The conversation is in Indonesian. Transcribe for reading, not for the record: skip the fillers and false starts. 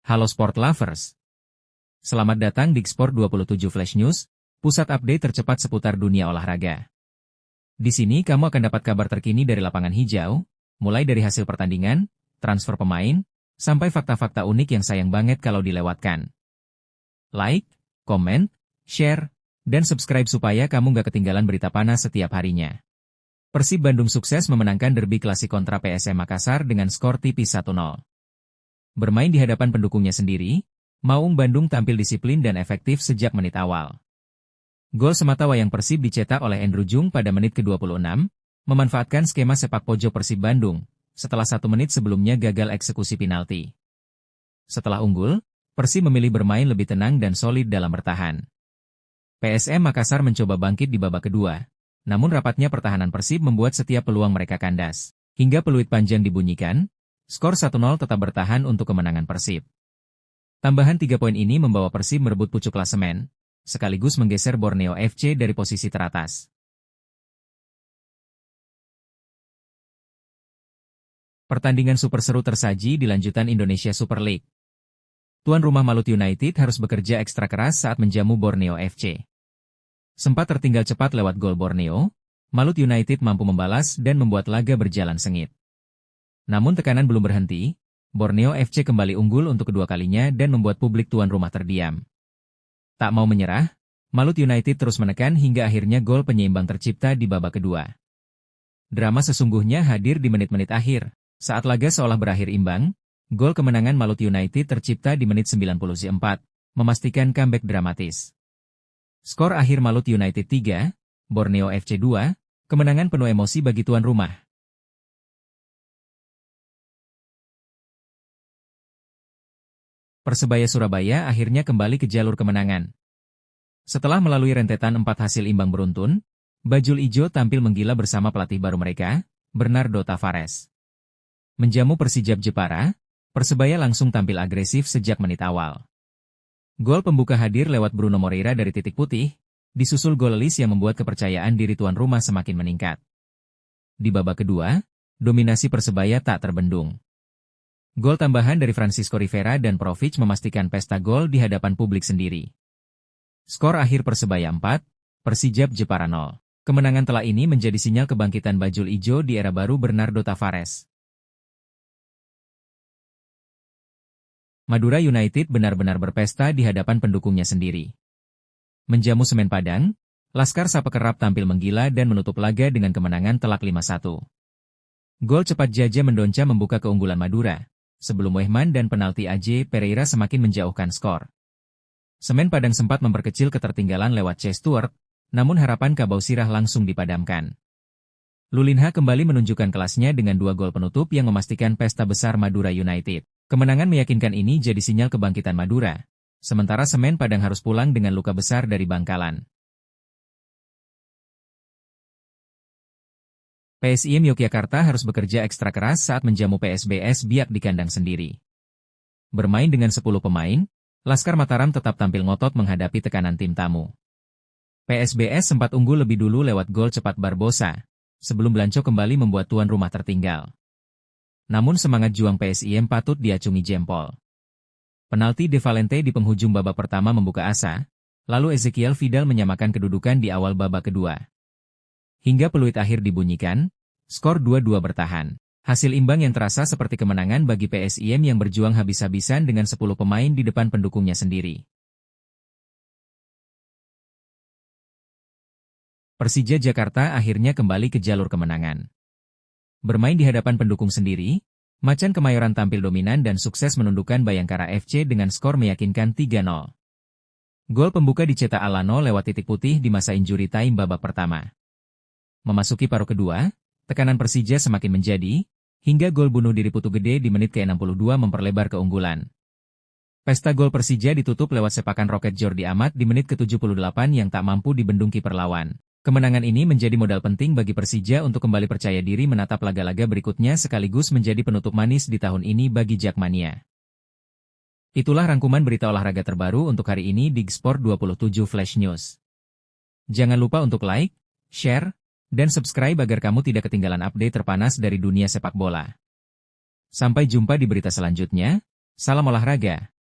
Halo Sport Lovers. Selamat datang di Sport 27 Flash News, pusat update tercepat seputar dunia olahraga. Di sini kamu akan dapat kabar terkini dari lapangan hijau, mulai dari hasil pertandingan, transfer pemain, sampai fakta-fakta unik yang sayang banget kalau dilewatkan. Like, komen, share, dan subscribe supaya kamu gak ketinggalan berita panas setiap harinya. Persib Bandung sukses memenangkan derby klasik kontra PSM Makassar dengan skor tipis 1-0. Bermain di hadapan pendukungnya sendiri, Maung Bandung tampil disiplin dan efektif sejak menit awal. Gol sematawayang Persib dicetak oleh Andrew Jung pada menit ke-26, memanfaatkan skema sepak pojok Persib Bandung, setelah 1 menit sebelumnya gagal eksekusi penalti. Setelah unggul, Persib memilih bermain lebih tenang dan solid dalam bertahan. PSM Makassar mencoba bangkit di babak kedua, namun rapatnya pertahanan Persib membuat setiap peluang mereka kandas. Hingga peluit panjang dibunyikan, skor 1-0 tetap bertahan untuk kemenangan Persib. Tambahan 3 poin ini membawa Persib merebut pucuk klasemen, sekaligus menggeser Borneo FC dari posisi teratas. Pertandingan super seru tersaji di lanjutan Indonesia Super League. Tuan rumah Malut United harus bekerja ekstra keras saat menjamu Borneo FC. Sempat tertinggal cepat lewat gol Borneo, Malut United mampu membalas dan membuat laga berjalan sengit. Namun tekanan belum berhenti, Borneo FC kembali unggul untuk kedua kalinya dan membuat publik tuan rumah terdiam. Tak mau menyerah, Malut United terus menekan hingga akhirnya gol penyeimbang tercipta di babak kedua. Drama sesungguhnya hadir di menit-menit akhir, saat laga seolah berakhir imbang, gol kemenangan Malut United tercipta di menit 94, memastikan comeback dramatis. Skor akhir Malut United 3, Borneo FC 2, kemenangan penuh emosi bagi tuan rumah. Persebaya Surabaya akhirnya kembali ke jalur kemenangan. Setelah melalui rentetan 4 hasil imbang beruntun, Bajul Ijo tampil menggila bersama pelatih baru mereka, Bernardo Tavares. Menjamu Persijap Jepara, Persebaya langsung tampil agresif sejak menit awal. Gol pembuka hadir lewat Bruno Moreira dari titik putih, disusul gol Lis yang membuat kepercayaan diri tuan rumah semakin meningkat. Di babak kedua, dominasi Persebaya tak terbendung. Gol tambahan dari Francisco Rivera dan Provic memastikan pesta gol di hadapan publik sendiri. Skor akhir Persebaya 4, Persijap Jepara 0. Kemenangan telak ini menjadi sinyal kebangkitan Bajul Ijo di era baru Bernardo Tavares. Madura United benar-benar berpesta di hadapan pendukungnya sendiri. Menjamu Semen Padang, Laskar Sapekerap tampil menggila dan menutup laga dengan kemenangan telak 5-1. Gol cepat Jaja Mendonca membuka keunggulan Madura, sebelum Wehman dan penalti AJ Pereira semakin menjauhkan skor. Semen Padang sempat memperkecil ketertinggalan lewat Che Stuart, namun harapan Kabau Sirah langsung dipadamkan. Lulinha kembali menunjukkan kelasnya dengan 2 gol penutup yang memastikan pesta besar Madura United. Kemenangan meyakinkan ini jadi sinyal kebangkitan Madura, sementara Semen Padang harus pulang dengan luka besar dari Bangkalan. PSIM Yogyakarta harus bekerja ekstra keras saat menjamu PSBS Biak di kandang sendiri. Bermain dengan 10 pemain, Laskar Mataram tetap tampil ngotot menghadapi tekanan tim tamu. PSBS sempat unggul lebih dulu lewat gol cepat Barbosa, sebelum Blanco kembali membuat tuan rumah tertinggal. Namun semangat juang PSIM patut diacungi jempol. Penalti De Valente di penghujung babak pertama membuka asa, lalu Ezekiel Vidal menyamakan kedudukan di awal babak kedua. Hingga peluit akhir dibunyikan, skor 2-2 bertahan. Hasil imbang yang terasa seperti kemenangan bagi PSIM yang berjuang habis-habisan dengan 10 pemain di depan pendukungnya sendiri. Persija Jakarta akhirnya kembali ke jalur kemenangan. Bermain di hadapan pendukung sendiri, Macan Kemayoran tampil dominan dan sukses menundukkan Bayangkara FC dengan skor meyakinkan 3-0. Gol pembuka dicetak Alano lewat titik putih di masa injury time babak pertama. Memasuki paruh kedua, tekanan Persija semakin menjadi, hingga gol bunuh diri Putu Gede di menit ke-62 memperlebar keunggulan. Pesta gol Persija ditutup lewat sepakan roket Jordi Amat di menit ke-78 yang tak mampu dibendung kiper lawan. Kemenangan ini menjadi modal penting bagi Persija untuk kembali percaya diri menatap laga-laga berikutnya sekaligus menjadi penutup manis di tahun ini bagi Jakmania. Itulah rangkuman berita olahraga terbaru untuk hari ini di Sport 27 Flash News. Jangan lupa untuk like, share, dan subscribe agar kamu tidak ketinggalan update terpanas dari dunia sepak bola. Sampai jumpa di berita selanjutnya, salam olahraga.